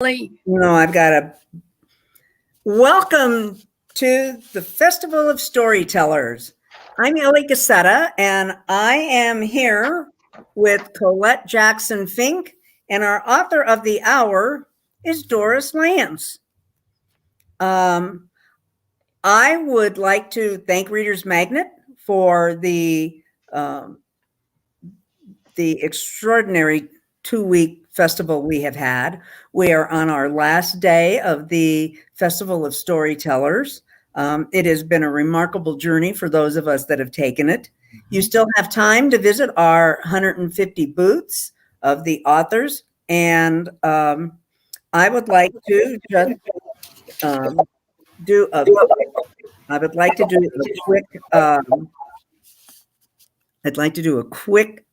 No, I've got a welcome to the Festival of Storytellers. I'm Ellie Gassetta, and I am here with Colette Jackson Fink, and our author of the hour is Doris Lance. I would like to thank ReadersMagnet for the extraordinary 2-week festival we have had. We are on our last day of the Festival of Storytellers. It has been a remarkable journey for those of us that have taken it. You still have time to visit our 150 booths of the authors, and I would like to just do a quick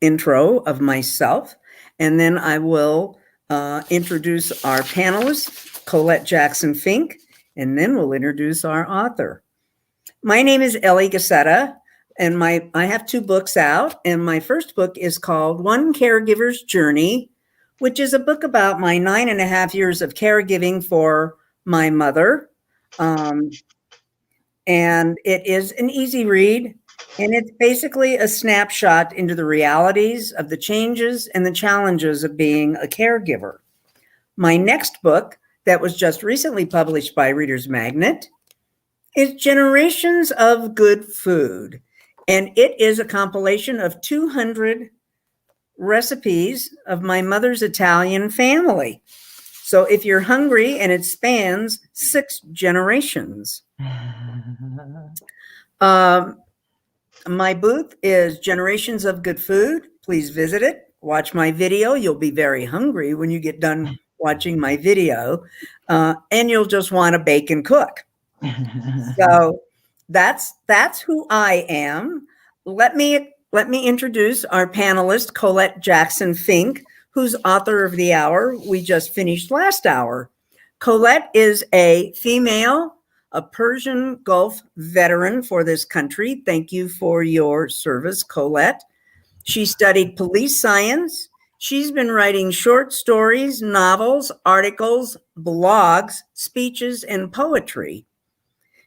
intro of myself, and then I will introduce our panelists, Colette Jackson Fink, and then we'll introduce our author. My name is Ellie Gassetta, and I have 2 books out, and my first book is called One Caregiver's Journey, which is a book about my 9.5 years of caregiving for my mother. And it is an easy read. And it's basically a snapshot into the realities of the changes and the challenges of being a caregiver. My next book, that was just recently published by ReadersMagnet, is Generations of Good Food. And it is a compilation of 200 recipes of my mother's Italian family. So if you're hungry, and it spans 6 generations. My booth is Generations of Good Food. Please visit it. Watch my video. You'll be very hungry when you get done watching my video, and you'll just want to bake and cook. So that's who I am. Let me introduce our panelist, Colette Jackson Fink, who's author of the hour. We just finished last hour. Colette is a female, a Persian Gulf veteran for this country. Thank you for your service, Colette. She studied police science. She's been writing short stories, novels, articles, blogs, speeches, and poetry.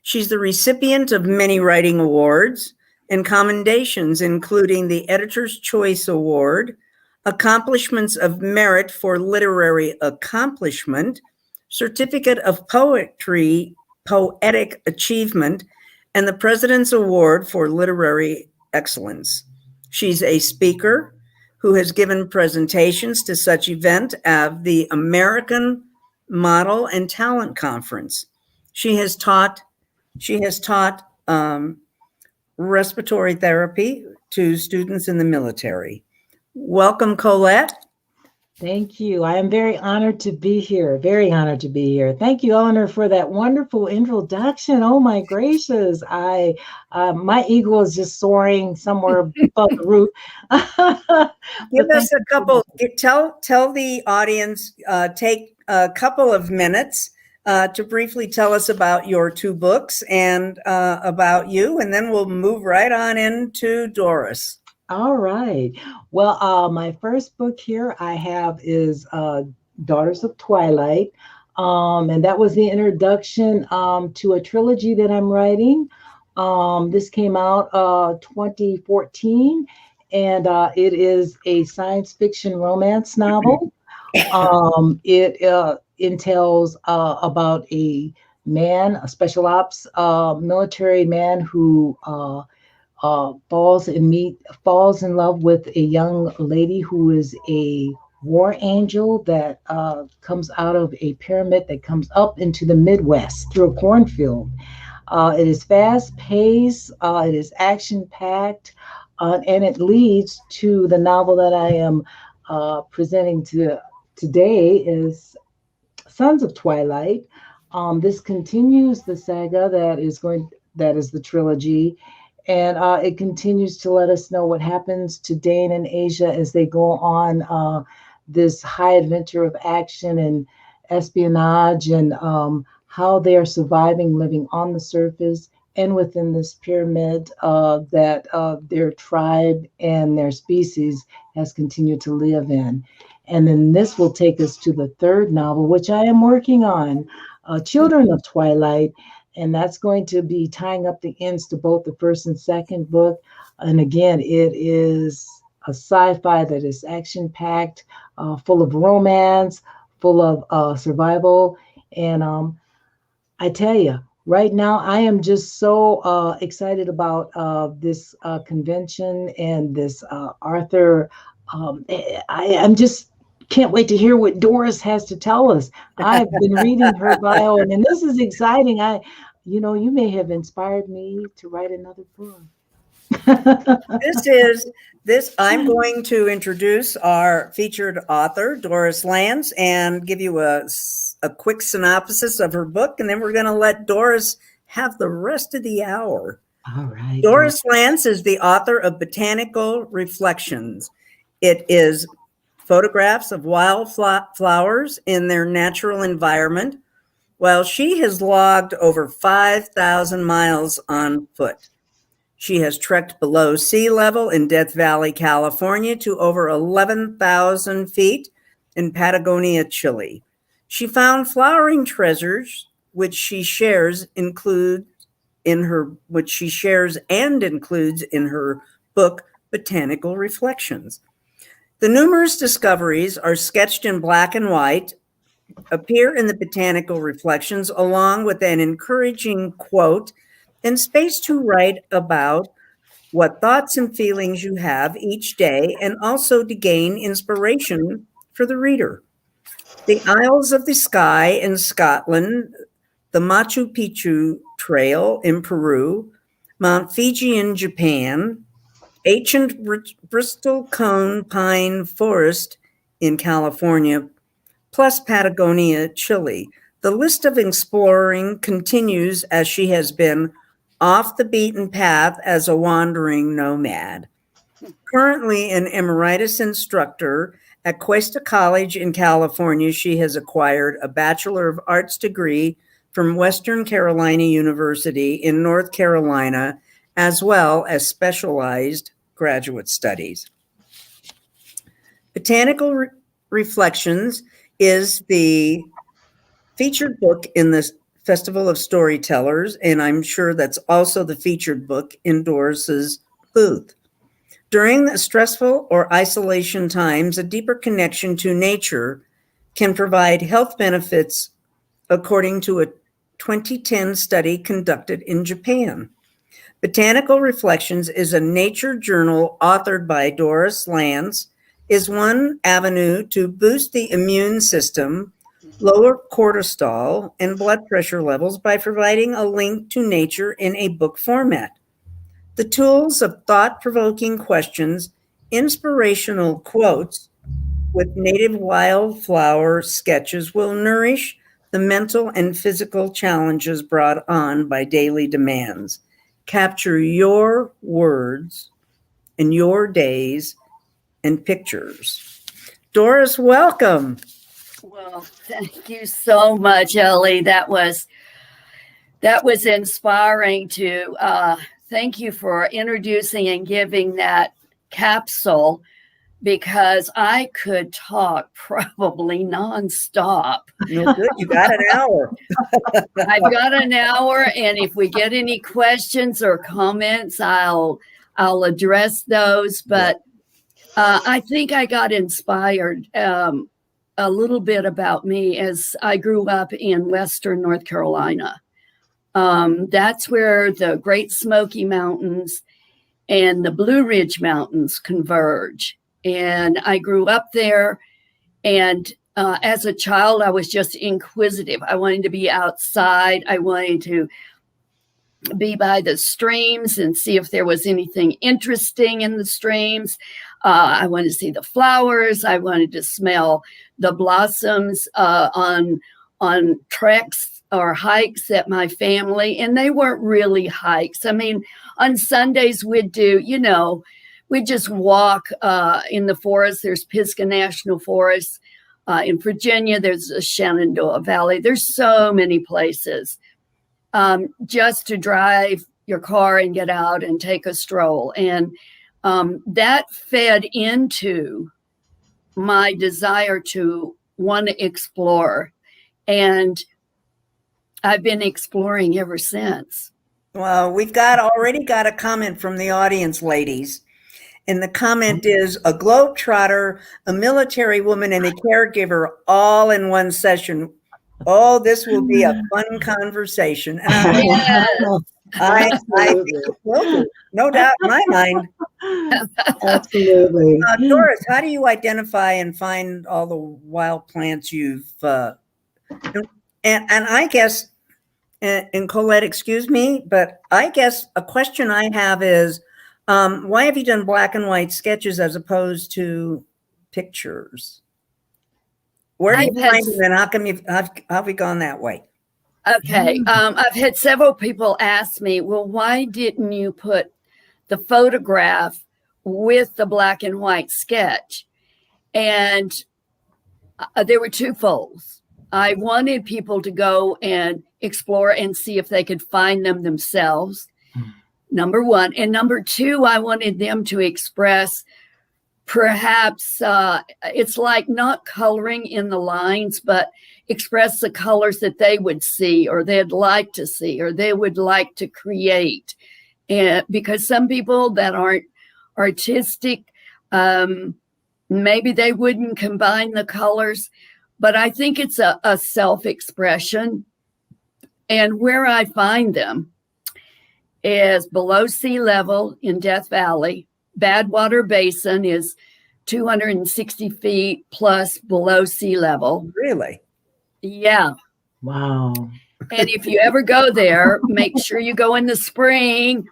She's the recipient of many writing awards and commendations, including the Editor's Choice Award, Accomplishments of Merit for Literary Accomplishment, Certificate of Poetic Achievement, and the President's Award for Literary Excellence. She's a speaker who has given presentations to such events as the American Model and Talent Conference. She has taught respiratory therapy to students in the military. Welcome, Colette. Thank you. I am very honored to be here. Very honored to be here. Thank you, Eleanor, for that wonderful introduction. Oh my gracious! My ego is just soaring somewhere above the roof. Give us a couple. Tell the audience. Take a couple of minutes to briefly tell us about your 2 books and about you, and then we'll move right on into Doris. All right. Well, my first book here I have is Daughters of Twilight. And that was the introduction to a trilogy that I'm writing. This came out 2014, and it is a science fiction romance novel. It entails about a man, a special ops military man who falls in love with a young lady who is a war angel that comes out of a pyramid that comes up into the Midwest through a cornfield. It is fast-paced, it is action-packed, and it leads to the novel that I am presenting today is Sons of Twilight. This continues the saga that is the trilogy. And it continues to let us know what happens to Dane and Asia as they go on this high adventure of action and espionage, and how they are surviving, living on the surface and within this pyramid that their tribe and their species has continued to live in. And then this will take us to the third novel, which I am working on, Children of Twilight. And that's going to be tying up the ends to both the first and second book. And again, it is a sci-fi that is action-packed, full of romance, full of survival. And I tell you, right now, I am just so excited about this convention and this Arthur. I'm just can't wait to hear what Doris has to tell us. I've been reading her bio, and this is exciting. You may have inspired me to write another book. I'm going to introduce our featured author, Doris Lance, and give you a quick synopsis of her book, and then we're going to let Doris have the rest of the hour. All right. Doris Lance is the author of Botanical Reflections. It is photographs of wildflowers in their natural environment, while she has logged over 5,000 miles on foot. She has trekked below sea level in Death Valley, California, to over 11,000 feet in Patagonia, Chile. She found flowering treasures, which she shares and includes in her book, Botanical Reflections. The numerous discoveries are sketched in black and white, appear in the Botanical Reflections, along with an encouraging quote and space to write about what thoughts and feelings you have each day, and also to gain inspiration for the reader. The Isles of the Sky in Scotland, the Machu Picchu Trail in Peru, Mount Fuji in Japan, ancient Bristol Cone Pine Forest in California, plus Patagonia, Chile. The list of exploring continues as she has been off the beaten path as a wandering nomad. Currently an emeritus instructor at Cuesta College in California, she has acquired a Bachelor of Arts degree from Western Carolina University in North Carolina, as well as specialized graduate studies. Botanical Reflections is the featured book in the Festival of Storytellers, and I'm sure that's also the featured book in Doris's booth. During the stressful or isolation times, a deeper connection to nature can provide health benefits, according to a 2010 study conducted in Japan. Botanical Reflections is a nature journal authored by Doris Lance, is one avenue to boost the immune system, lower cortisol and blood pressure levels by providing a link to nature in a book format. The tools of thought-provoking questions, inspirational quotes with native wildflower sketches will nourish the mental and physical challenges brought on by daily demands. Capture your words and your days and pictures. Doris, welcome. Well, thank you so much, Ellie. That was inspiring to thank you for introducing and giving that capsule, because I could talk probably nonstop. No good. You got an hour. I've got an hour, and if we get any questions or comments, I'll address those. But I think I got inspired. A little bit about me, as I grew up in Western North Carolina. That's where the Great Smoky Mountains and the Blue Ridge Mountains converge. And I grew up there, and as a child, I was just inquisitive. I wanted to be outside. I wanted to be by the streams and see if there was anything interesting in the streams. I wanted to see the flowers. I wanted to smell the blossoms on treks or hikes that my family, and they weren't really hikes. I mean, on Sundays we'd we'd just walk in the forest. There's Pisgah National Forest. In Virginia, there's the Shenandoah Valley. There's so many places just to drive your car and get out and take a stroll. And that fed into my desire to want to explore. And I've been exploring ever since. Well, we've already got a comment from the audience, ladies. And the comment is a globetrotter, a military woman, and a caregiver all in one session. Oh, this will be a fun conversation. And I think it will be, no doubt in my mind. Absolutely. Doris, how do you identify and find all the wild plants you've and I guess, and Colette, excuse me, but I guess a question I have is, why have you done black and white sketches as opposed to pictures? Where do you find them, and how come how have we gone that way? Okay. I've had several people ask me, well, why didn't you put the photograph with the black and white sketch? And there were two folds. I wanted people to go and explore and see if they could find them themselves, number one. And number two, I wanted them to express perhaps, it's like not coloring in the lines, but express the colors that they would see or they'd like to see or they would like to create. And because some people that aren't artistic, maybe they wouldn't combine the colors, but I think it's a self-expression. And where I find them is below sea level in Death Valley. Badwater Basin is 260 feet plus below sea level. Really? Yeah. Wow. And if you ever go there, make sure you go in the spring,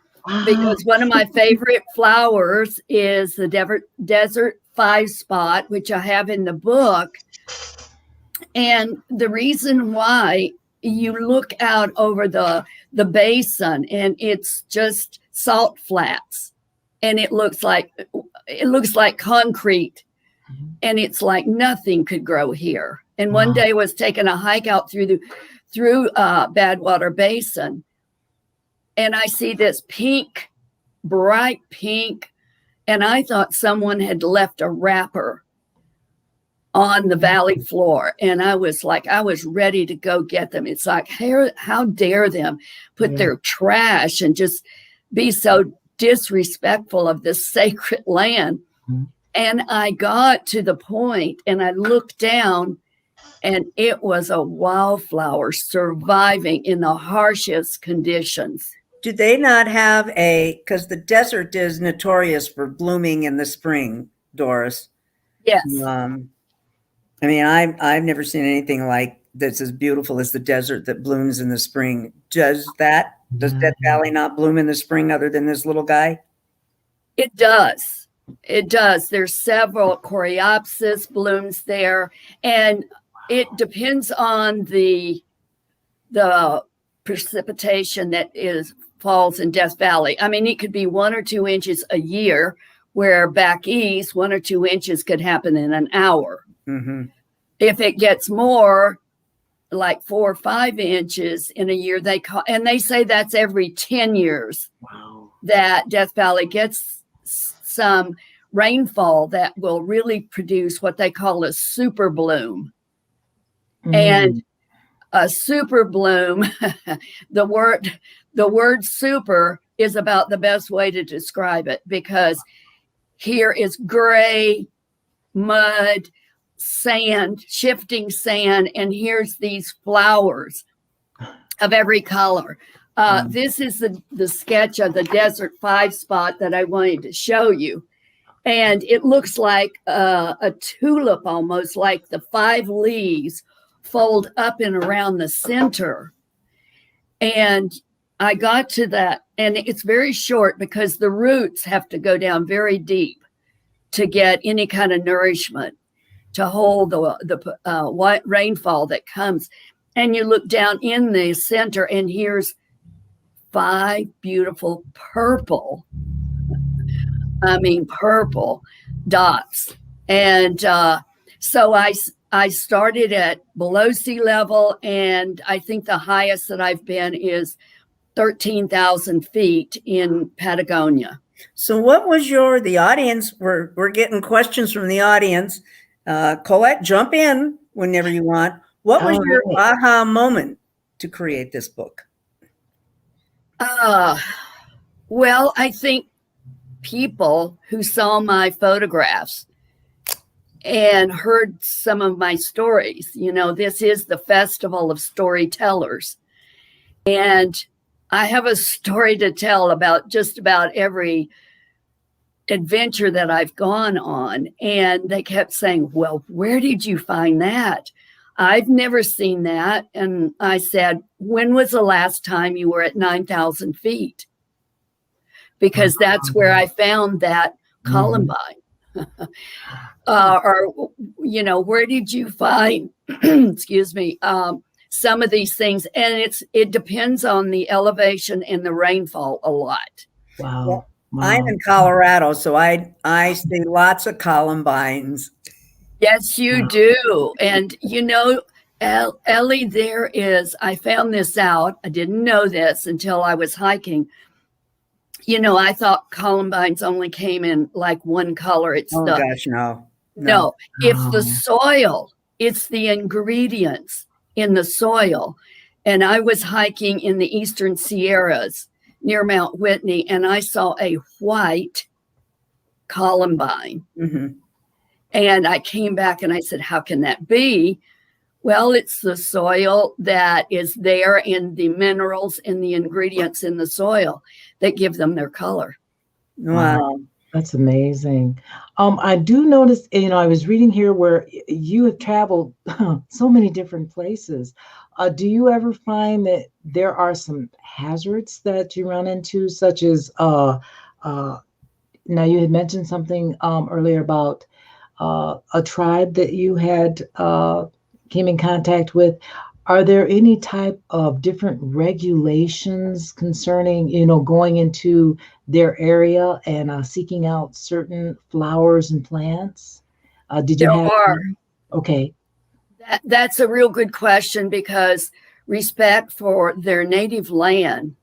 because one of my favorite flowers is the desert 5 spot, which I have in the book. And the reason why, you look out over the basin and it's just salt flats, and it looks like concrete, and it's like nothing could grow here. And one day I was taking a hike out through Badwater Basin, and I see this pink, bright pink, and I thought someone had left a wrapper on the valley floor. And I was ready to go get them. It's like, how dare them put their trash and just be so disrespectful of this sacred land. And I got to the point and I looked down, and it was a wildflower surviving in the harshest conditions. Do they not have because the desert is notorious for blooming in the spring, Doris? Yes. I mean, I've never seen anything like that's as beautiful as the desert that blooms in the spring. Does Death Valley not bloom in the spring other than this little guy? It does. It does. There's several coreopsis blooms there, and it depends on the precipitation that falls in Death Valley. I mean, it could be 1 or 2 inches a year, where back east, 1 or 2 inches could happen in an hour. Mm-hmm. If it gets more, like 4 or 5 inches in a year, they say that's every 10 years. Wow. That Death Valley gets some rainfall that will really produce what they call a super bloom. And a super bloom, the word super is about the best way to describe it, because here is gray, mud, sand, shifting sand, and here's these flowers of every color. This is the sketch of the desert 5 spot that I wanted to show you. And it looks like a tulip, almost like the 5 leaves fold up and around the center. And I got to that, and it's very short because the roots have to go down very deep to get any kind of nourishment to hold the white rainfall that comes. And you look down in the center, and here's 5 beautiful purple dots. And so I started at below sea level, and I think the highest that I've been is 13,000 feet in Patagonia. So what was the audience, we're getting questions from the audience, Colette, jump in whenever you want. What was All your right. aha moment to create this book? Well, I think people who saw my photographs and heard some of my stories. You know, this is the Festival of Storytellers. And I have a story to tell about just about every adventure that I've gone on. And they kept saying, well, where did you find that? I've never seen that. And I said, when was the last time you were at 9,000 feet? Because that's where I found that Columbine. Or, you know, where did you find, excuse me, some of these things? And it depends on the elevation and the rainfall a lot. Wow. Well, Wow. I'm in Colorado, so I see lots of columbines. Yes, you do. And, you know, Ellie, I found this out. I didn't know this until I was hiking. You know, I thought columbines only came in like one color. It's Gosh, no. No, it's the soil. It's the ingredients in the soil. And I was hiking in the Eastern Sierras near Mount Whitney, and I saw a white columbine. Mm-hmm. And I came back and I said, how can that be? Well, it's the soil that is there, and the minerals and the ingredients in the soil that give them their color. Wow. That's amazing. I do notice, you know, I was reading here where you have traveled so many different places. Do you ever find that there are some hazards that you run into, such as, now you had mentioned something earlier about a tribe that you had came in contact with. Are there any type of different regulations concerning, you know, going into their area and seeking out certain flowers and plants? Did you There have? are. Okay. That's a real good question, because respect for their native land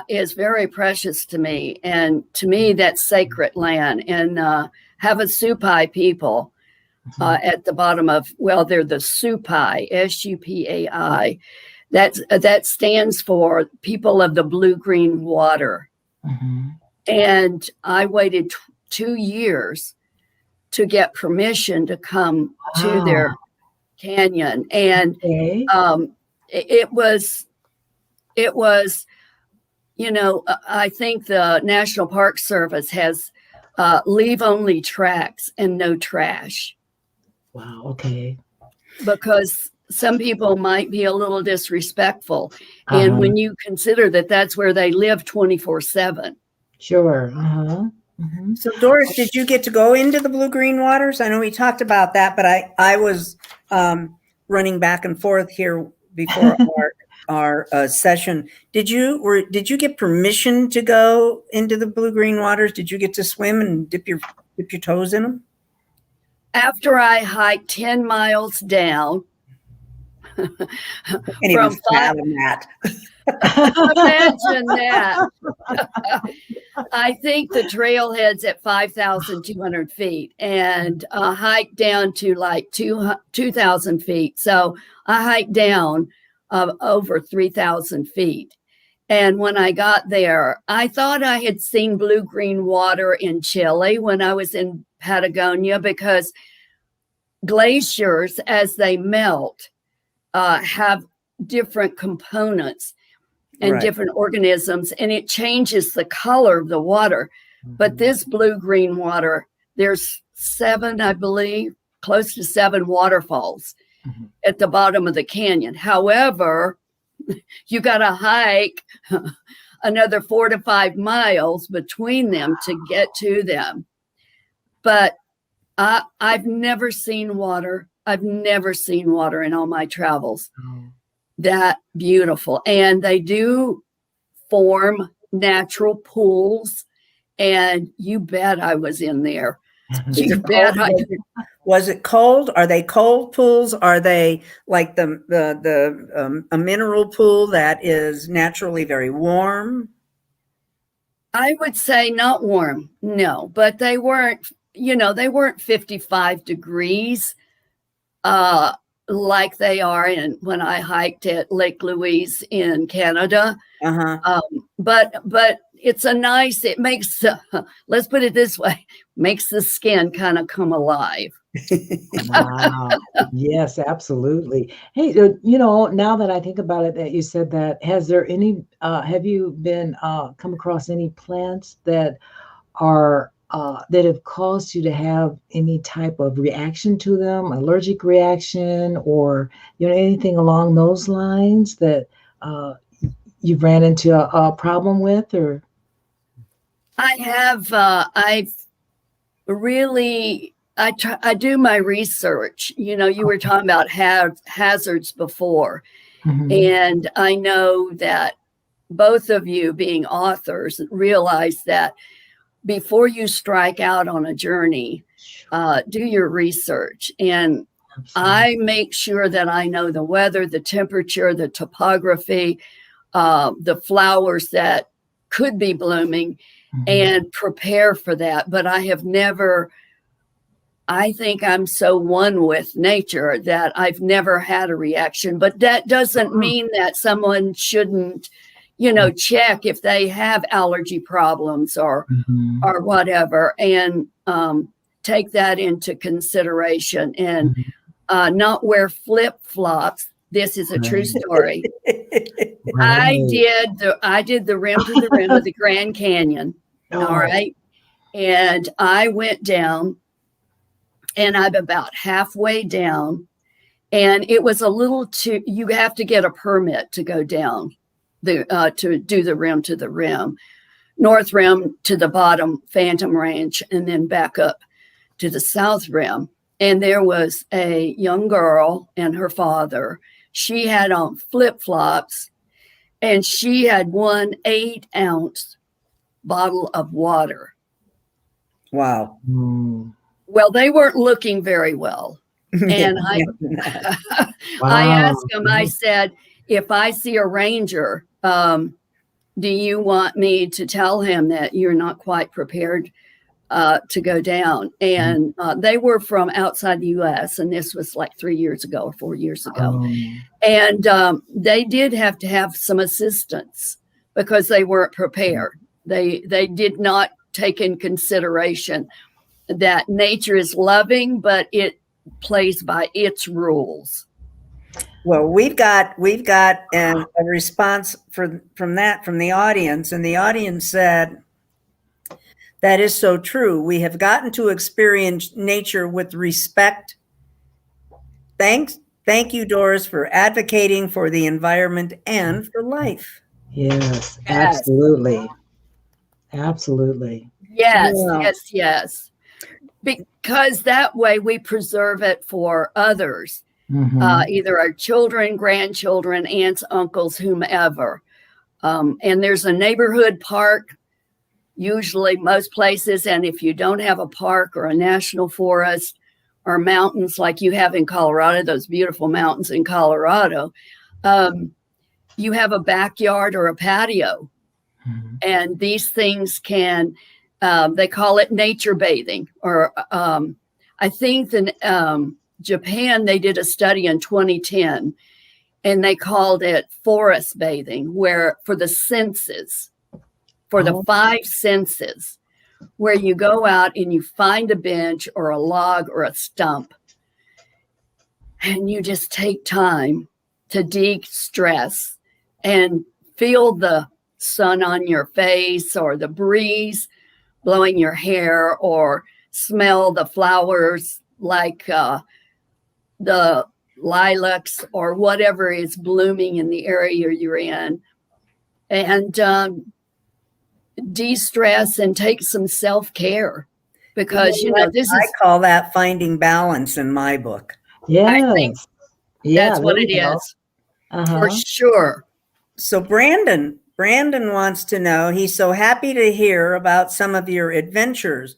is very precious to me. And to me, that's sacred land. And Havasupai people at the bottom of, well, they're the Supai, Supai. That stands for people of the blue-green water. Mm-hmm. And I waited 2 years to get permission to come to their canyon. And it was, you know, I think the National Park Service has leave-only tracks and no trash. Wow. Okay. Because some people might be a little disrespectful. And when you consider that that's where they live 24/7. Sure. Mm-hmm. So Doris, did you get to go into the blue-green waters? I know we talked about that, but I was running back and forth here before our session. Did you get permission to go into the blue-green waters? Did you get to swim and dip your toes in them? After I hiked 10 miles down From that. Imagine that. I think the trailhead's at 5,200 feet, and hiked down to like 2,000 feet. So I hiked down over 3,000 feet. And when I got there, I thought I had seen blue-green water in Chile when I was in Patagonia, because glaciers, as they melt, have different components and different organisms, and it changes the color of the water. But this blue-green water, there's 7, I believe, close to 7 waterfalls at the bottom of the canyon. However, you got to hike another 4 to 5 miles between them to get to them. But I've never seen water. I've never seen water in all my travels that beautiful. And they do form natural pools. And you bet I was in there. You bet Was it cold? Are they cold pools? Are they like a mineral pool that is naturally very warm? I would say not warm, no, but they weren't they weren't 55 degrees like they are when I hiked at Lake Louise in Canada. But it's it makes, let's put it this way, makes the skin kind of come alive. Wow. Yes, absolutely. Hey, now that I think about it, that you said that, have you been come across any plants that are that have caused you to have any type of reaction to them, allergic reaction, or anything along those lines that you've ran into a problem with? Or I have. I've really. I do my research. You were talking about hazards before, and I know that both of you, being authors, realize that before you strike out on a journey, do your research. And I make sure that I know the weather, the temperature, the topography, the flowers that could be blooming, and prepare for that. But I think I'm so one with nature that I've never had a reaction. But that doesn't mean that someone shouldn't, check if they have allergy problems or whatever, and take that into consideration, and not wear flip-flops. This is a true story. I did the rim to the rim of the Grand Canyon. All right. And I went down, and I'm about halfway down, and it was a little you have to get a permit to go down to do the rim to the rim, north rim to the bottom Phantom Range, and then back up to the south rim. And there was a young girl and her father. She had on flip-flops, and she had 1 8-ounce bottle of water. Wow. Well, they weren't looking very well. And I asked them, I said, if I see a ranger, do you want me to tell him that you're not quite prepared to go down? And they were from outside the U.S., and this was like 3 years ago or 4 years ago. And they did have to have some assistance because they weren't prepared. They did not take in consideration that nature is loving, but it plays by its rules. Well, we've got a response from the audience, and the audience said, that is so true. We have gotten to experience nature with respect. Thank you, Doris, for advocating for the environment and for life. Yes, absolutely. Absolutely. Yes, Yeah. yes. Because that way we preserve it for others, either our children, grandchildren, aunts, uncles, whomever. And there's a neighborhood park, usually most places. And if you don't have a park or a national forest or mountains like you have in Colorado, those beautiful mountains in Colorado, you have a backyard or a patio. And these things can, they call it nature bathing, or I think in Japan, they did a study in 2010, and they called it forest bathing, where for the senses, for the 5 senses, where you go out and you find a bench or a log or a stump, and you just take time to de-stress and feel the sun on your face, or the breeze blowing your hair, or smell the flowers like the lilacs or whatever is blooming in the area you're in, and de-stress and take some self-care, because I call that finding balance in my book. Yeah, I think that's what it is, for sure. So Brandon wants to know, he's so happy to hear about some of your adventures.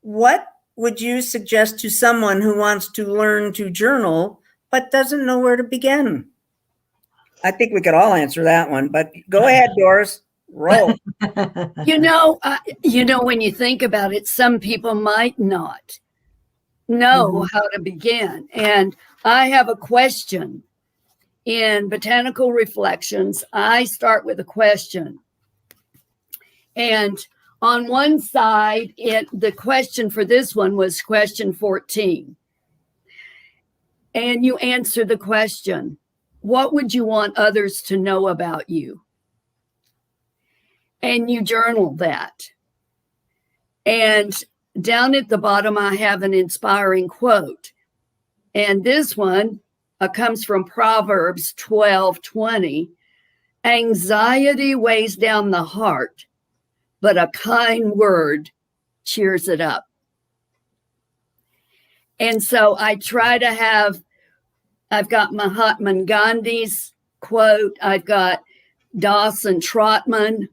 What would you suggest to someone who wants to learn to journal but doesn't know where to begin? I think we could all answer that one, but go ahead, Doris. Roll. When you think about it, some people might not know how to begin. And I have a question. In Botanical Reflections, I start with a question. And on one side, the question for this one was question 14. And you answer the question, what would you want others to know about you? And you journal that. And down at the bottom, I have an inspiring quote. And this one comes from Proverbs 12:20. Anxiety weighs down the heart, but a kind word cheers it up. And so I try to I've got Mahatma Gandhi's quote. I've got Dawson Trotman,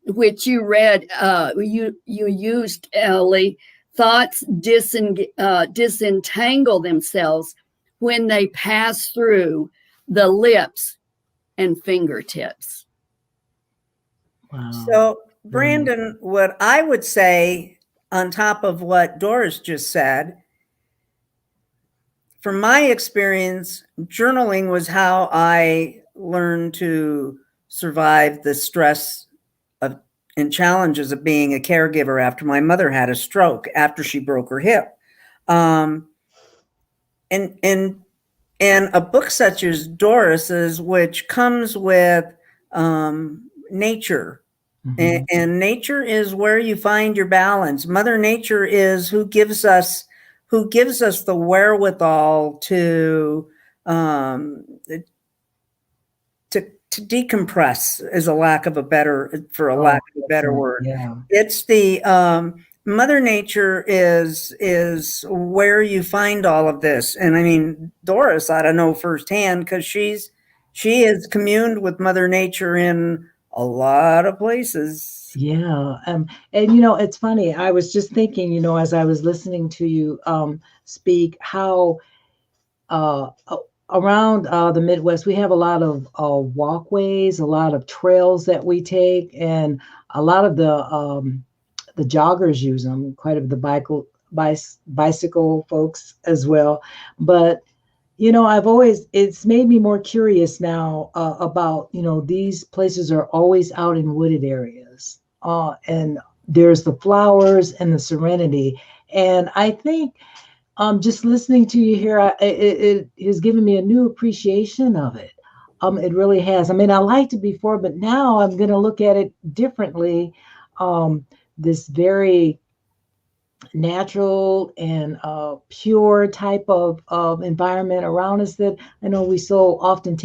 which you read, you used, Ellie. Thoughts disentangle themselves when they pass through the lips and fingertips. Wow. So, Brandon, what I would say on top of what Doris just said, from my experience, journaling was how I learned to survive the stress and challenges of being a caregiver after my mother had a stroke after she broke her hip. And a book such as Doris's, which comes with nature, and nature is where you find your balance. Mother Nature is who gives us the wherewithal to decompress, is a lack of a better word. Yeah. It's the Mother Nature is where you find all of this. And I mean, Doris, I don't know firsthand, because she has communed with Mother Nature in a lot of places. Yeah. And it's funny. I was just thinking, as I was listening to you speak, how around the Midwest, we have a lot of walkways, a lot of trails that we take, and a lot of the joggers use them, quite a bit of the bicycle folks as well. But, it's made me more curious now about, these places are always out in wooded areas. And there's the flowers and the serenity. And I think just listening to you here, it has given me a new appreciation of it. It really has. I mean, I liked it before, but now I'm going to look at it differently. This very natural and pure type of environment around us that I know we so often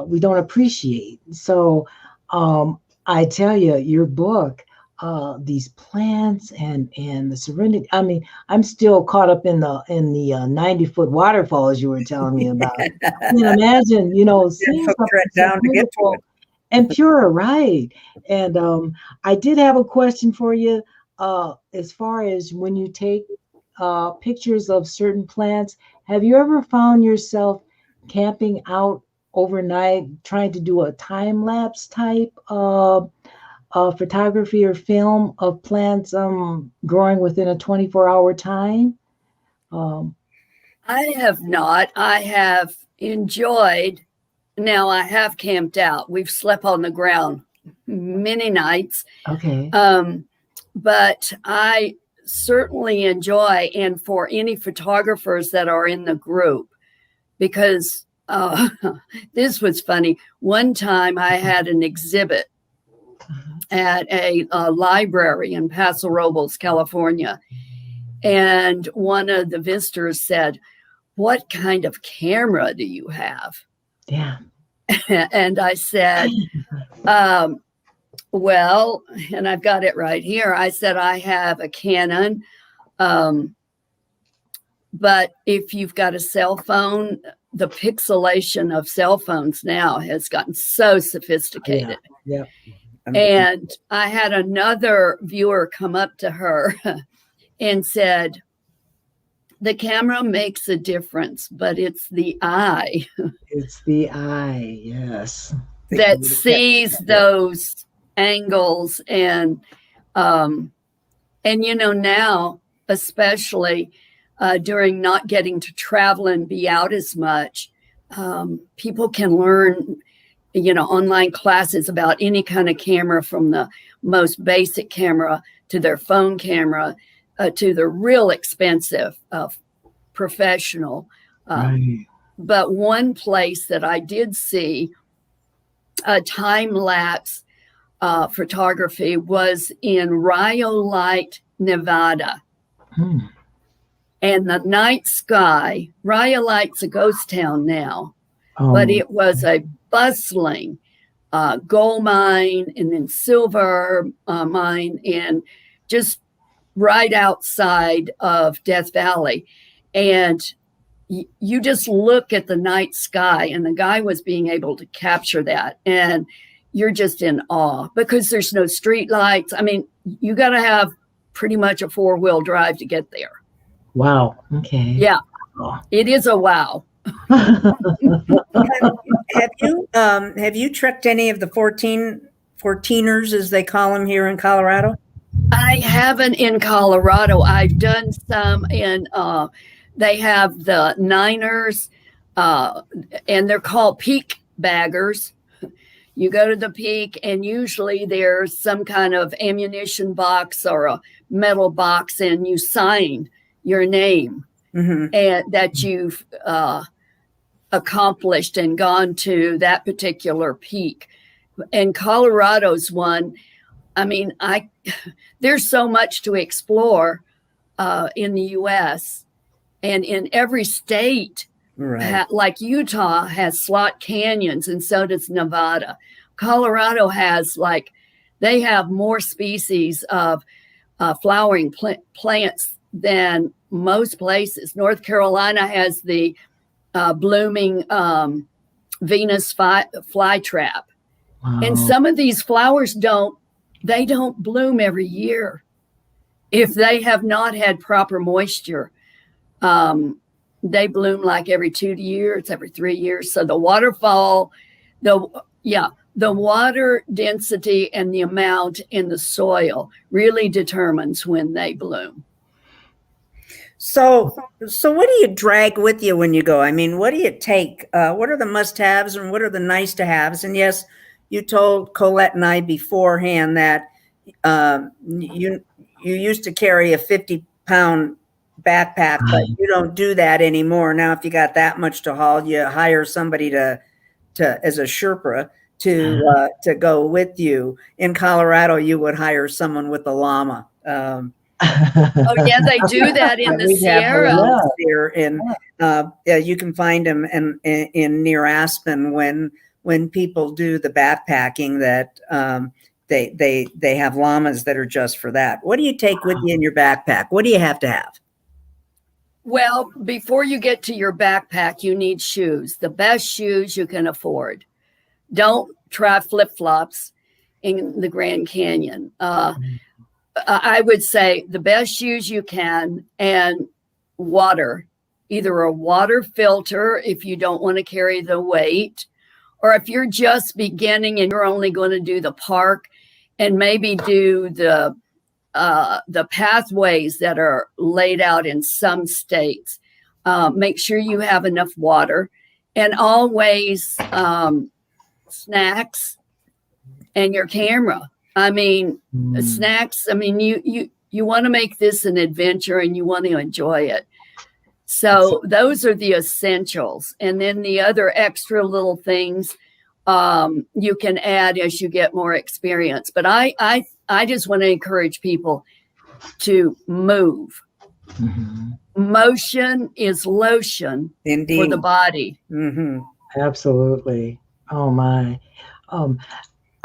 we don't appreciate. So I tell you, your book, these plants and the serenity. I mean, I'm still caught up in the 90-foot waterfalls you were telling me about. I can imagine, seeing something so beautiful and pure, right? And I did have a question for you. As far as when you take pictures of certain plants, have you ever found yourself camping out overnight, trying to do a time lapse type photography or film of plants growing within a 24-hour time? I have not. I have enjoyed. Now I have camped out. We've slept on the ground many nights. Okay. But I certainly enjoy, and for any photographers that are in the group, because this was funny. One time I had an exhibit at a library in Paso Robles, California. And one of the visitors said, "What kind of camera do you have?" Yeah. And I said, well, and I've got it right here. I said, I have a Canon. But if you've got a cell phone, the pixelation of cell phones now has gotten so sophisticated. Yeah. And I had another viewer come up to her and said, the camera makes a difference, but it's the eye. It's the eye, yes. that sees those angles and now, especially during not getting to travel and be out as much, people can learn, online classes about any kind of camera, from the most basic camera to their phone camera to the real expensive professional. Right. But one place that I did see time-lapse photography was in Rhyolite, Nevada. And the night sky, Rhyolite's a ghost town now, but it was a bustling gold mine and then silver mine, and just right outside of Death Valley. And you just look at the night sky, and the guy was being able to capture that. And you're just in awe because there's no street lights. I mean, you got to have pretty much a 4-wheel drive to get there. Wow. Okay. Yeah. Oh. It is a wow. Have you trekked any of the 14ers, as they call them here in Colorado? I haven't in Colorado. I've done some in, they have the 9ers, and they're called peak baggers. You go to the peak, and usually there's some kind of ammunition box or a metal box, and you sign your name and that you've accomplished and gone to that particular peak. And Colorado's one. I mean, there's so much to explore in the U.S. and in every state. Right. Like Utah has slot canyons, and so does Nevada. Colorado has they have more species of flowering plants than most places. North Carolina has the blooming Venus flytrap. Wow. And some of these flowers don't bloom every year if they have not had proper moisture. They bloom like every 2 years, every 3 years. So the waterfall, the water density and the amount in the soil really determines when they bloom. So what do you drag with you when you go? I mean, what do you take? What are the must-haves and what are the nice-to-haves? And yes, you told Colette and I beforehand that you used to carry a 50-pound backpack, but you don't do that anymore. Now, if you got that much to haul, you hire somebody to as a Sherpa to go with you. In Colorado, you would hire someone with a llama. Oh yeah, they do that in the Sierra. Here in you can find them in near Aspen when people do the backpacking. That they have llamas that are just for that. What do you take with you in your backpack? What do you have to have? Well, before you get to your backpack, you need shoes. The best shoes you can afford. Don't try flip-flops in the Grand Canyon. I would say the best shoes you can, and water, either a water filter if you don't want to carry the weight, or if you're just beginning and you're only going to do the park and maybe do the pathways that are laid out in some states. Make sure you have enough water, and always snacks and your camera. I mean, snacks. I mean, you want to make this an adventure and you want to enjoy it. So those are the essentials. And then the other extra little things you can add as you get more experience. But I just want to encourage people to move. Motion is lotion. Indeed. For the body. Absolutely. Oh my.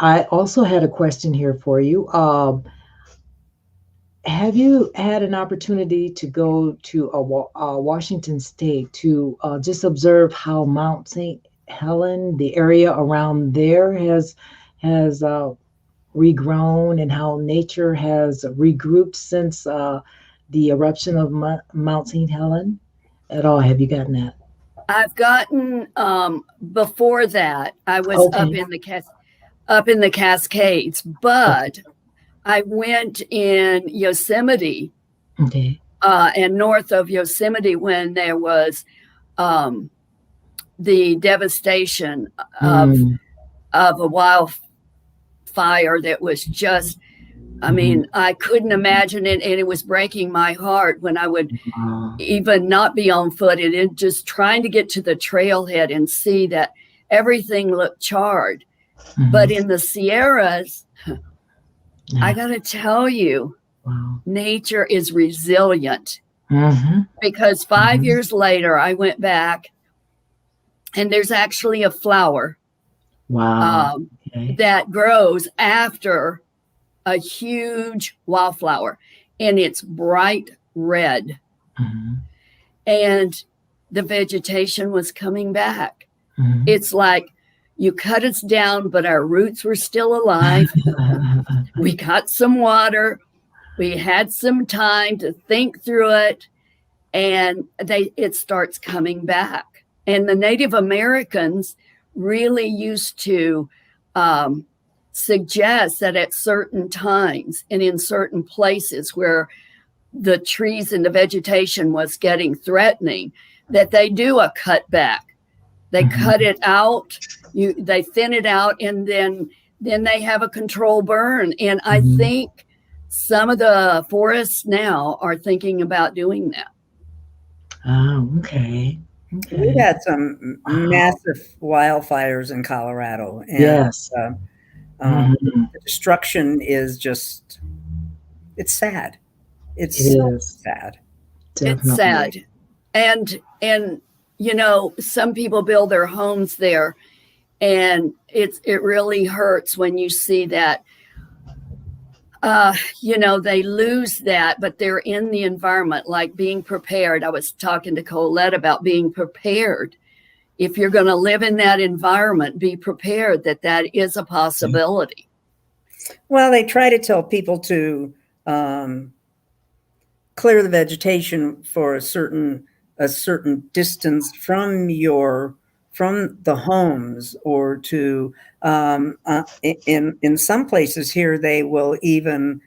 I also had a question here for you. Have you had an opportunity to go to Washington State to just observe how Mount St. Helen, the area around there, has regrown, and how nature has regrouped since the eruption of Mount St. Helen at all? Have you gotten that? I've gotten before that I was Okay. up in the Cascades, but I went in Yosemite Okay. and north of Yosemite when there was the devastation of Mm. a wildfire that was just, I mean, I couldn't imagine it, and it was breaking my heart when I would even not be on foot and just trying to get to the trailhead and see that everything looked charred. But in the Sierras, I got to tell you, nature is resilient. Because 5 years later, I went back, and there's actually a flower that grows after a huge wildflower, and it's bright red. And the vegetation was coming back. It's like you cut us down, but our roots were still alive. We got some water. We had some time to think through it, and it starts coming back. And the Native Americans really used to suggest that at certain times and in certain places where the trees and the vegetation was getting threatening, that they do a cutback. They cut it out, they thin it out, and then they have a control burn. And I think some of the forests now are thinking about doing that. Oh, okay. We had some massive wildfires in Colorado, and Yes. the destruction is just, it's sad. It's so sad. Definitely. It's sad. And some people build their homes there, and it really hurts when you see that they lose that, but they're in the environment, like being prepared. I was talking to Colette about being prepared. If you're going to live in that environment, be prepared that is a possibility. Well, they try to tell people to clear the vegetation for a certain distance from the homes, or to in some places here they will even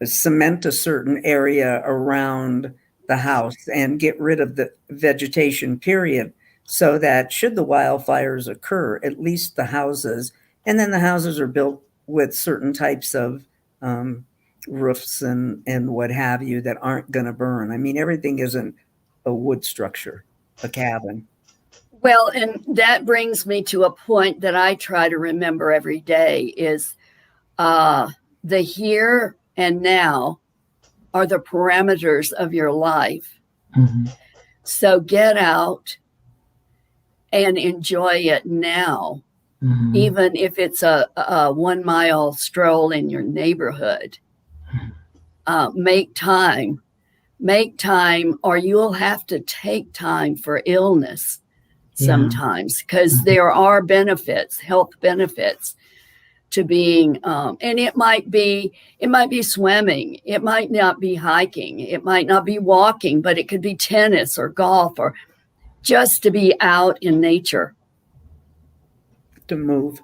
cement a certain area around the house and get rid of the vegetation, period, so that should the wildfires occur, at least the houses, and then the houses are built with certain types of roofs and what have you that aren't going to burn. I mean, everything isn't a wood structure, a cabin. Well, and that brings me to a point that I try to remember every day is the here and now are the parameters of your life. So get out and enjoy it now, even if it's a 1 mile stroll in your neighborhood. Make time, or you'll have to take time for illness sometimes, because there are health benefits to being, and it might be swimming, it might not be hiking, it might not be walking, but it could be tennis or golf, or just to be out in nature. To move.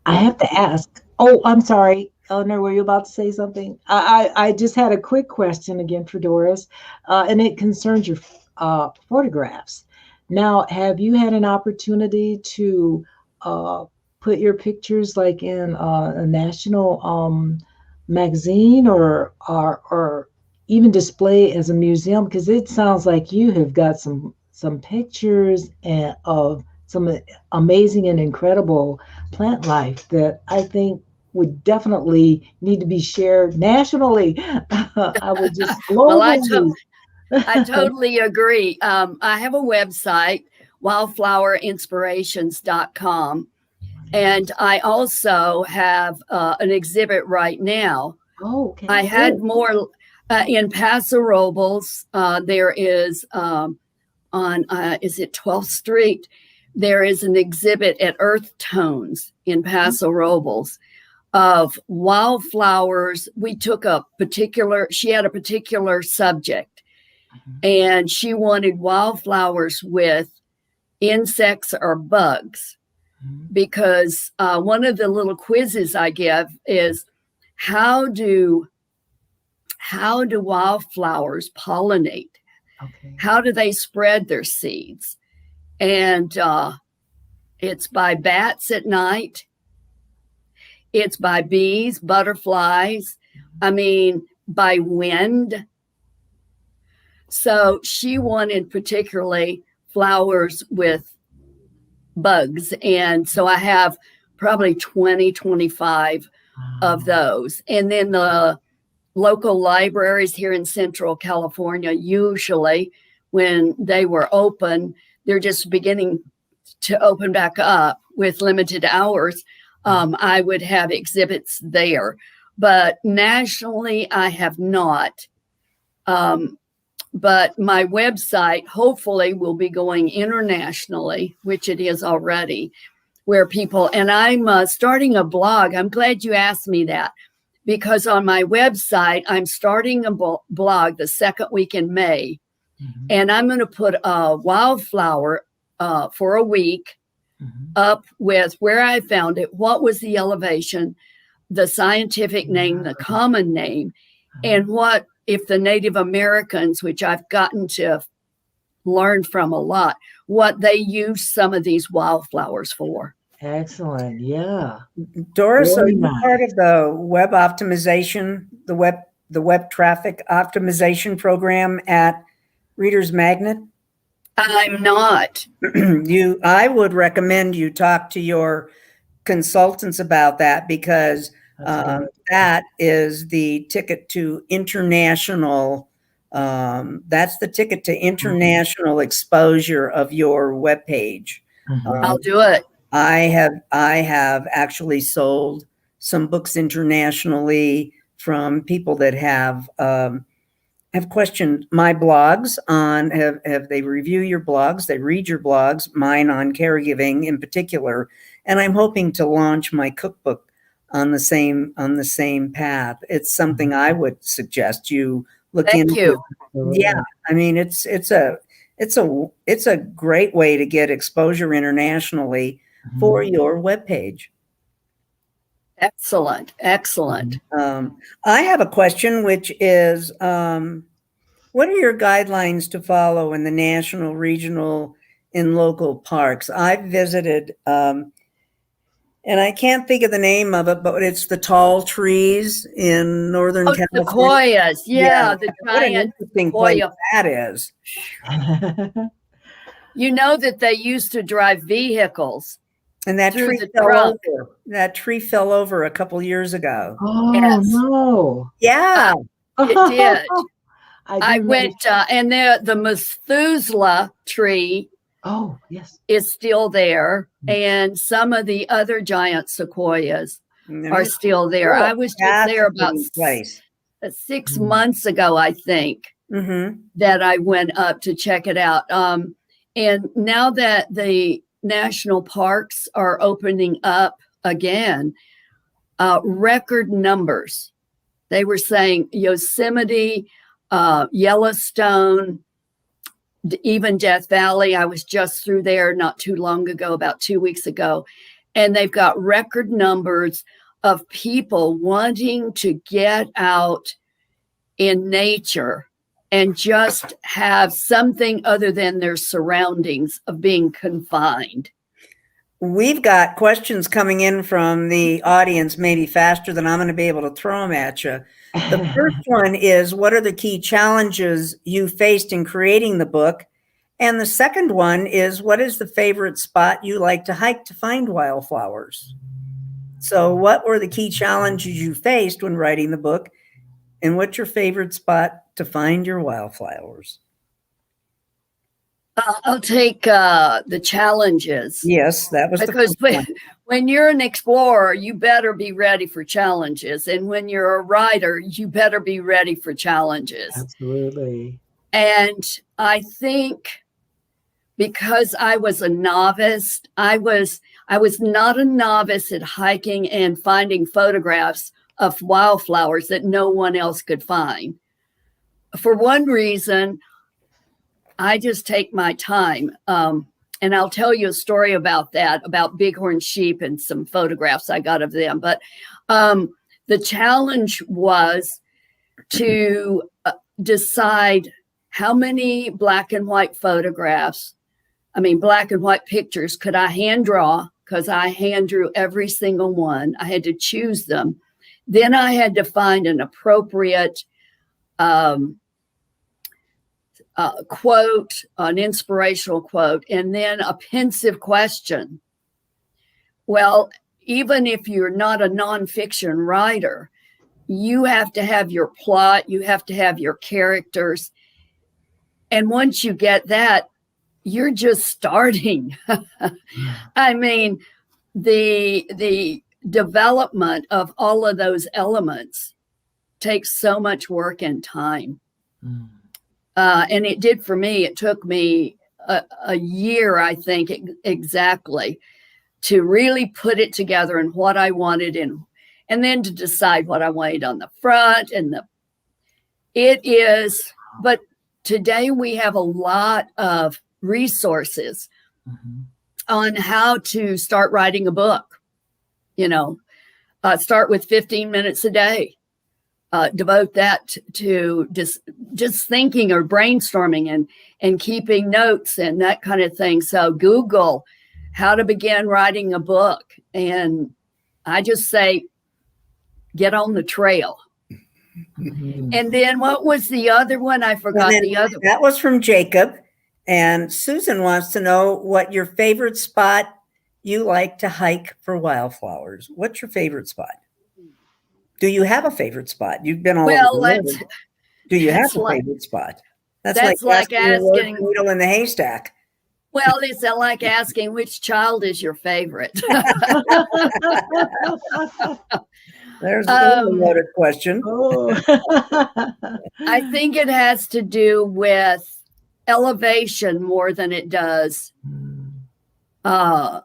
I have to ask. Oh, I'm sorry. Eleanor, were you about to say something? I just had a quick question again for Doris, and it concerns your photographs. Now, have you had an opportunity to put your pictures like in a national magazine or even display as a museum? Because it sounds like you have got some pictures of some amazing and incredible plant life that I think would definitely need to be shared nationally. I would just globally. Well, I totally agree. I have a website, wildflowerinspirations.com. And I also have an exhibit right now. Oh, okay. I had more in Paso Robles. There is on, is it 12th Street? There is an exhibit at Earth Tones in Paso Robles of wildflowers. She had a particular subject, and she wanted wildflowers with insects or bugs, because one of the little quizzes I give is how do wildflowers pollinate? Okay. How do they spread their seeds? And it's by bats at night. It's by bees, butterflies. I mean, by wind. So she wanted particularly flowers with bugs. And so I have probably 20, 25 of those. And then the local libraries here in Central California, usually when they were open, they're just beginning to open back up with limited hours. I would have exhibits there, but nationally I have not. But my website hopefully will be going internationally, which it is already, where people, and I'm starting a blog. I'm glad you asked me that, because on my website, I'm starting a blog the second week in May, and I'm going to put a wildflower for a week up with where I found it, what was the elevation, the scientific name, the common name, and what if the Native Americans, which I've gotten to learn from a lot, what they use some of these wildflowers for. Excellent. Yeah. Doris, Very are you nice. part of the web optimization, the web traffic optimization program at ReadersMagnet? I'm not. I would recommend you talk to your consultants about that, because that is the ticket to international. That's the ticket to international exposure of your webpage. I'll do it. I have actually sold some books internationally from people that have questioned my blogs on, have they review your blogs, they read your blogs, mine on caregiving in particular, and I'm hoping to launch my cookbook on the same path. It's something I would suggest you look into. Thank you. Yeah, I mean it's a great way to get exposure internationally for your webpage. Excellent. Excellent. I have a question, which is, what are your guidelines to follow in the national, regional, and local parks? I've visited, and I can't think of the name of it, but it's the tall trees in Northern California. Sequoias. Yeah, the what an giant interesting place sequoia. that is. You know that they used to drive vehicles. And that through tree the fell trunk. over. That tree fell over a couple years ago. Oh, Yes. no. Yeah. It did. I do went, and the Methuselah tree Oh, yes. is still there, and some of the other giant sequoias are still there. I was just there about place. 6 months ago, I think, that I went up to check it out. And now that the national parks are opening up again, record numbers. They were saying Yosemite, Yellowstone, even Death Valley. I was just through there not too long ago, about 2 weeks ago, and they've got record numbers of people wanting to get out in nature and just have something other than their surroundings of being confined. We've got questions coming in from the audience, maybe faster than I'm going to be able to throw them at you. The first one is, what are the key challenges you faced in creating the book? And the second one is, what is the favorite spot you like to hike to find wildflowers? So what were the key challenges you faced when writing the book? And what's your favorite spot to find your wildflowers? I'll take the challenges. Yes, that was because when you're an explorer, you better be ready for challenges. And when you're a writer, you better be ready for challenges. Absolutely. And I think because I was a novice, I I was not a novice at hiking and finding photographs of wildflowers that no one else could find. For one reason, I just take my time. And I'll tell you a story about that, about bighorn sheep and some photographs I got of them. But the challenge was to decide how many black and white pictures could I hand draw, because I hand drew every single one. I had to choose them. Then I had to find an appropriate quote, an inspirational quote, and then a pensive question. Well, even if you're not a nonfiction writer, you have to have your plot, you have to have your characters. And once you get that, you're just starting. I mean, the development of all of those elements takes so much work and time. And it did for me. It took me a year, I think, exactly, to really put it together and what I wanted and then to decide what I wanted on the front but today we have a lot of resources on how to start writing a book. Start with 15 minutes a day. Devote that to just thinking or brainstorming and keeping notes and that kind of thing. So Google how to begin writing a book. And I just say, get on the trail. And then what was the other one? I forgot the other one. That was from Jacob. And Susan wants to know what your favorite spot you like to hike for wildflowers. What's your favorite spot? Do you have a favorite spot? You've been all over the world. Do you have a favorite spot? That's like asking the needle in the haystack. Well, it's like asking which child is your favorite. There's a loaded question. I think it has to do with elevation more than it does a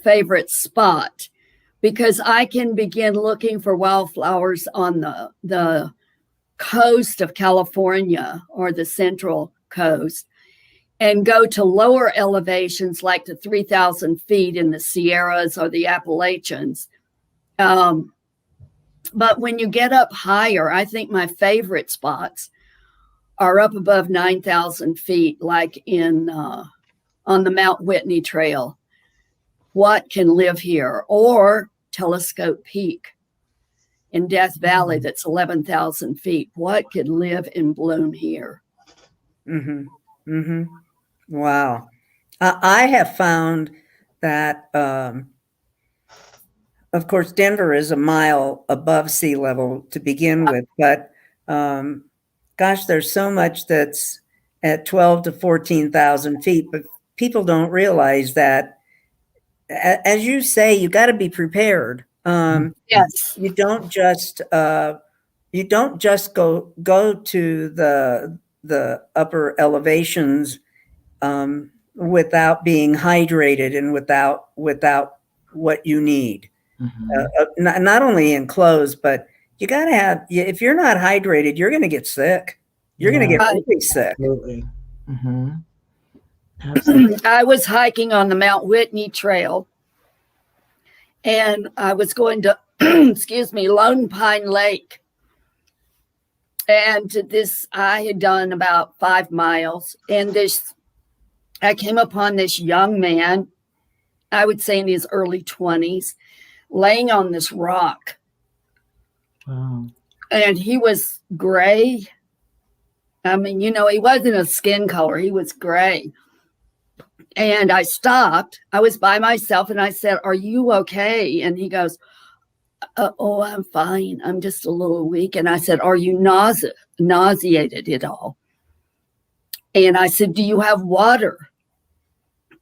favorite spot, because I can begin looking for wildflowers on the coast of California or the central coast and go to lower elevations like to 3,000 feet in the Sierras or the Appalachians. But when you get up higher, I think my favorite spots are up above 9,000 feet, like on the Mount Whitney Trail. What can live here? Or Telescope Peak in Death Valley, that's 11,000 feet. What could live and bloom here? Wow. I have found that, of course, Denver is a mile above sea level to begin with, but gosh, there's so much that's at 12 to 14,000 feet, but people don't realize that, as you say, you got to be prepared. Yes. You don't just go to the upper elevations without being hydrated and without what you need. Not only in clothes, but you got to have, if you're not hydrated, you're going to get sick. You're going to get really sick. Absolutely. Absolutely. I was hiking on the Mount Whitney Trail, and I was going to, Lone Pine Lake. And I had done about 5 miles, and I came upon this young man, I would say in his early 20s, laying on this rock. Wow. And he was gray. I mean, he wasn't a skin color. He was gray. And I stopped. I was by myself, and I said, "Are you okay?" And he goes, "Oh, I'm fine. I'm just a little weak." And I said, "Are you nauseated at all?" And I said, "Do you have water?"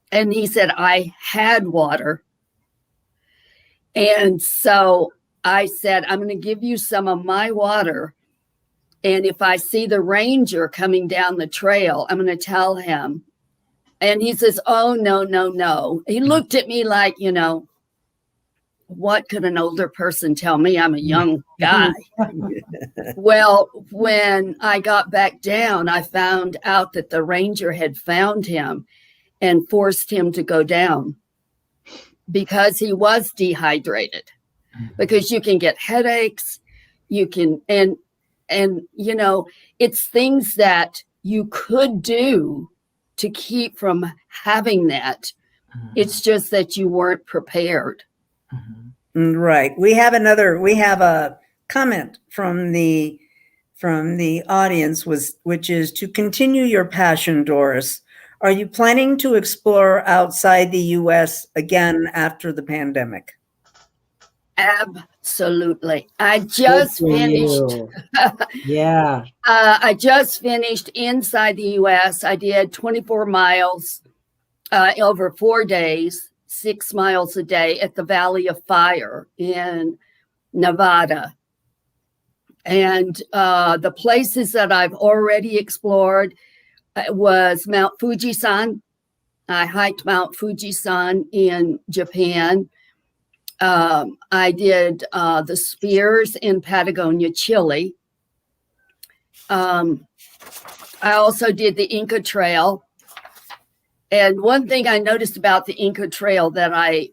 And he said, "I had water." And so I said, "I'm going to give you some of my water. And if I see the ranger coming down the trail, I'm going to tell him And he says, oh, no, no, no. He looked at me like, what could an older person tell me? I'm a young guy. Well, when I got back down, I found out that the ranger had found him and forced him to go down because he was dehydrated. Because you can get headaches, you can, and it's things that you could do to keep from having that. It's just that you weren't prepared. Right. We have a comment from the audience, which is to continue your passion, Doris. Are you planning to explore outside the U.S. again after the pandemic? Absolutely. I just finished. Yeah. I just finished inside the U.S. I did 24 miles over 4 days, 6 miles a day at the Valley of Fire in Nevada. And the places that I've already explored was Mount Fujisan. I hiked Mount Fujisan in Japan. I did the Spears in Patagonia, Chile. I also did the Inca Trail. And one thing I noticed about the Inca Trail that I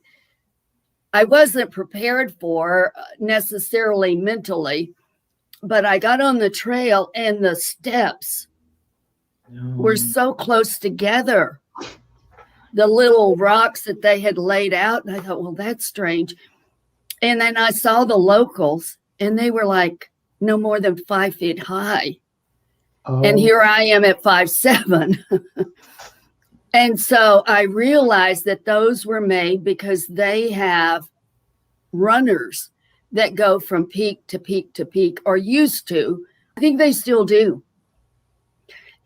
wasn't prepared for necessarily mentally, but I got on the trail and the steps were so close together. The little rocks that they had laid out. And I thought, well, that's strange. And then I saw the locals and they were like no more than 5 feet high. Oh. And here I am at 5'7". And so I realized that those were made because they have runners that go from peak to peak to peak, or used to. I think they still do.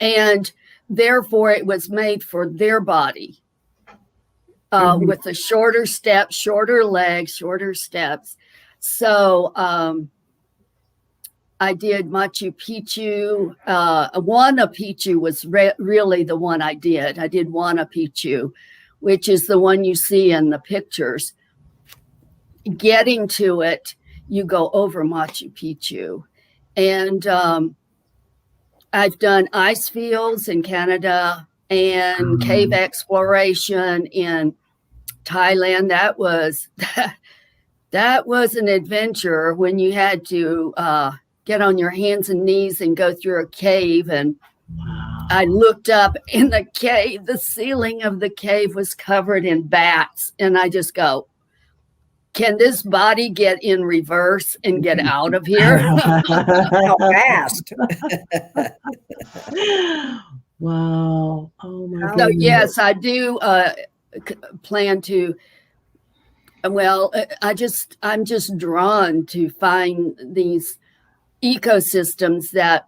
And therefore it was made for their body. With the shorter steps, shorter legs, shorter steps. So I did Machu Picchu. Huayna Picchu was really the one I did. I did Huayna Picchu, which is the one you see in the pictures. Getting to it, you go over Machu Picchu. And I've done ice fields in Canada and cave exploration in Thailand. That was an adventure when you had to get on your hands and knees and go through a cave. And I looked up in the cave, the ceiling of the cave was covered in bats. And I just go, can this body get in reverse and get out of here? How fast. Wow. Oh my God. So yes, I do plan to. Well, I'm just drawn to find these ecosystems that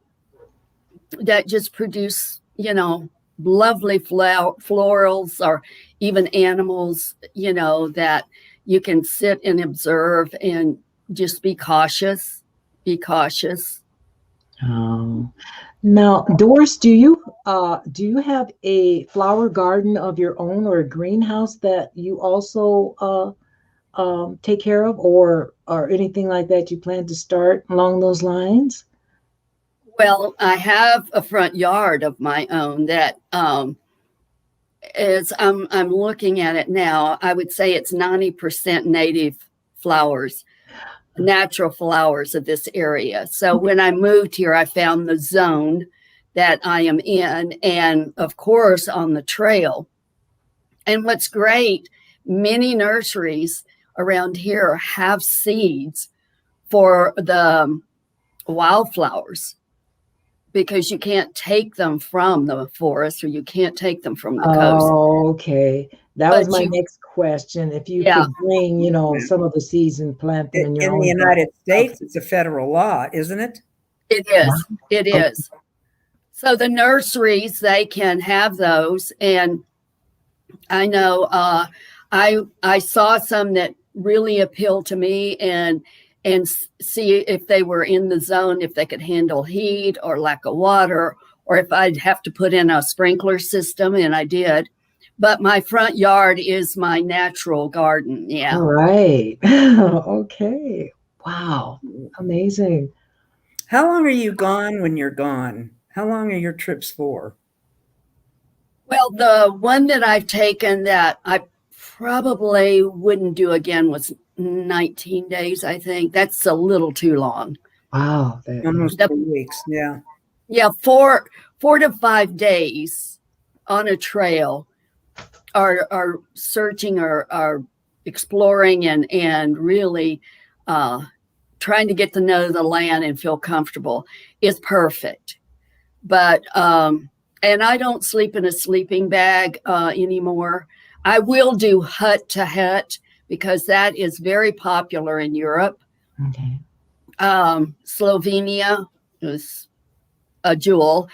just produce, lovely florals, or even animals, that you can sit and observe and just be cautious. Be cautious. Oh. Now, Doris, do you have a flower garden of your own, or a greenhouse that you also take care of, or anything like that you plan to start along those lines? Well, I have a front yard of my own that is I'm looking at it now. I would say it's 90% native flowers, natural flowers of this area. So when I moved here, I found the zone that I am in, and of course on the trail. And what's great, many nurseries around here have seeds for the wildflowers, because you can't take them from the forest, or you can't take them from the coast. Oh, okay. That was my next question. If you could bring, some of the seeds and plant them in your own. In the United States, it's a federal law, isn't it? It is. It is. So the nurseries, they can have those. And I know I saw some that really appealed to me, and see if they were in the zone, if they could handle heat or lack of water, or if I'd have to put in a sprinkler system, and I did. but my front yard is my natural garden. Yeah. All right. Okay. Wow. Amazing. How long are you gone when you're gone? How long are your trips for? Well, the one that I've taken that I probably wouldn't do again was 19 days, I think. That's a little too long. Wow. Almost The- 2 weeks. Yeah. Yeah, 4 to 5 days on a trail are searching or are exploring and really trying to get to know the land and feel comfortable is perfect. But and I don't sleep in a sleeping bag anymore. I will do hut to hut because that is very popular in Europe. Okay. Slovenia is a jewel,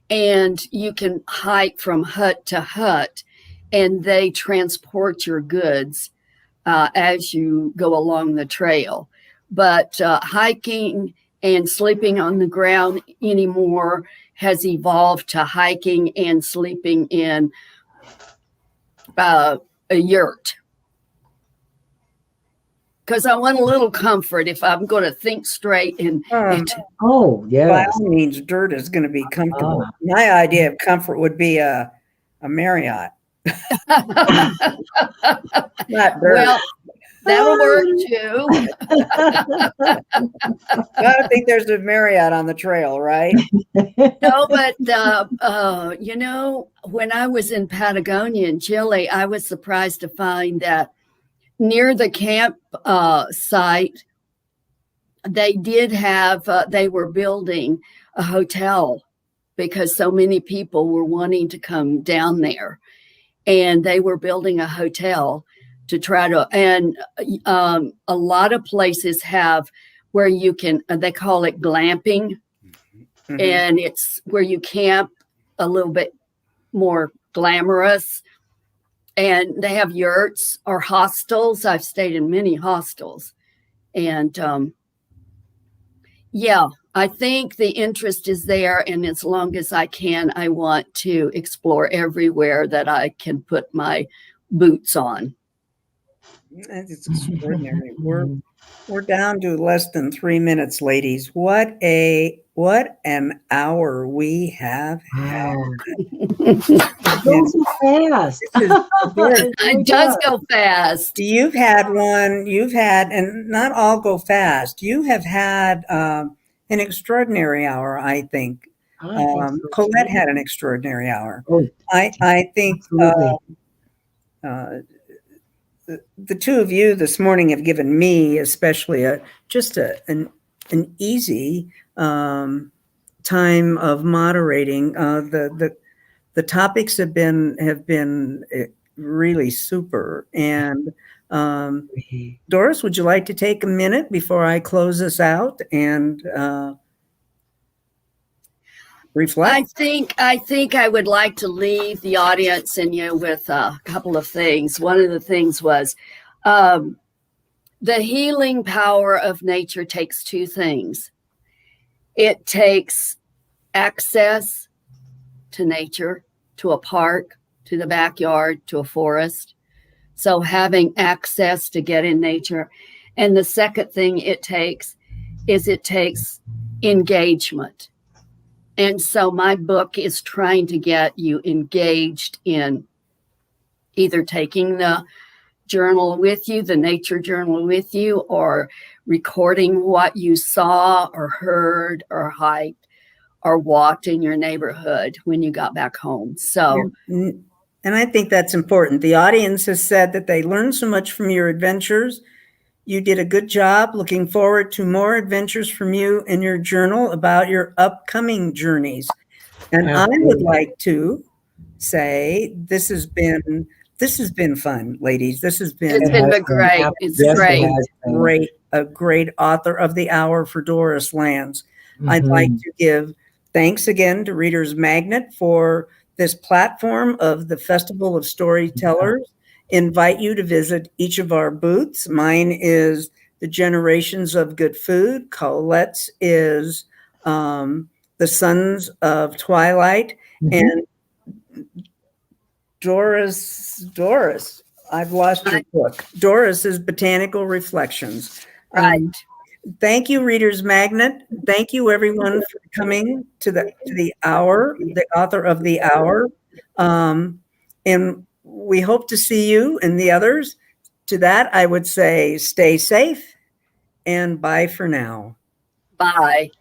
and you can hike from hut to hut, and they transport your goods as you go along the trail. But hiking and sleeping on the ground anymore has evolved to hiking and sleeping in a yurt. Because I want a little comfort if I'm going to think straight Oh, By yes. all means, dirt is going to be comfortable. My idea of comfort would be a Marriott. Not dirt. Well, that'll work too. I don't think there's a Marriott on the trail, right? No, but when I was in Patagonia in Chile, I was surprised to find that near the camp site, they were building a hotel because so many people were wanting to come down there, and they were building a hotel to try to, and a lot of places have where you can, they call it glamping. Mm-hmm. And it's where you camp a little bit more glamorous. And they have yurts or hostels. I've stayed in many hostels. And yeah, I think the interest is there. And as long as I can, I want to explore everywhere that I can put my boots on. It's extraordinary. We're down to less than 3 minutes, ladies. What an hour we have had. Goes so fast. It does go fast. You've had, and not all go fast. You have had an extraordinary hour, I think. Colette had an extraordinary hour. Oh, I think the two of you this morning have given me especially just an easy time of moderating. The topics have been really super. And Doris, would you like to take a minute before I close this out and reflect? I think I would like to leave the audience and you with a couple of things. One of the things was the healing power of nature takes two things. It takes access to nature, to a park, to the backyard, to a forest. So having access to get in nature. And the second thing it takes engagement. And so my book is trying to get you engaged in either taking the journal with you, the nature journal with you, or recording what you saw or heard or hiked or walked in your neighborhood when you got back home. So, and I think that's important. The audience has said that they learned so much from your adventures. You did a good job. Looking forward to more adventures from you in your journal about your upcoming journeys. And I would like to say this has been fun, ladies. It's been great. It's a great author of the hour for Doris Lance. Mm-hmm. I'd like to give thanks again to ReadersMagnet for this platform of the Festival of Storytellers. Invite you to visit each of our booths. Mine is The Generations of Good Food. Colette's is The Sons of Twilight. Mm-hmm. And Doris, I've lost your book. Doris's Botanical Reflections. Right. Thank you, Reader's Magnet. Thank you, everyone, for coming to the hour, the author of the hour. And we hope to see you and the others. To that, I would say stay safe and bye for now. Bye.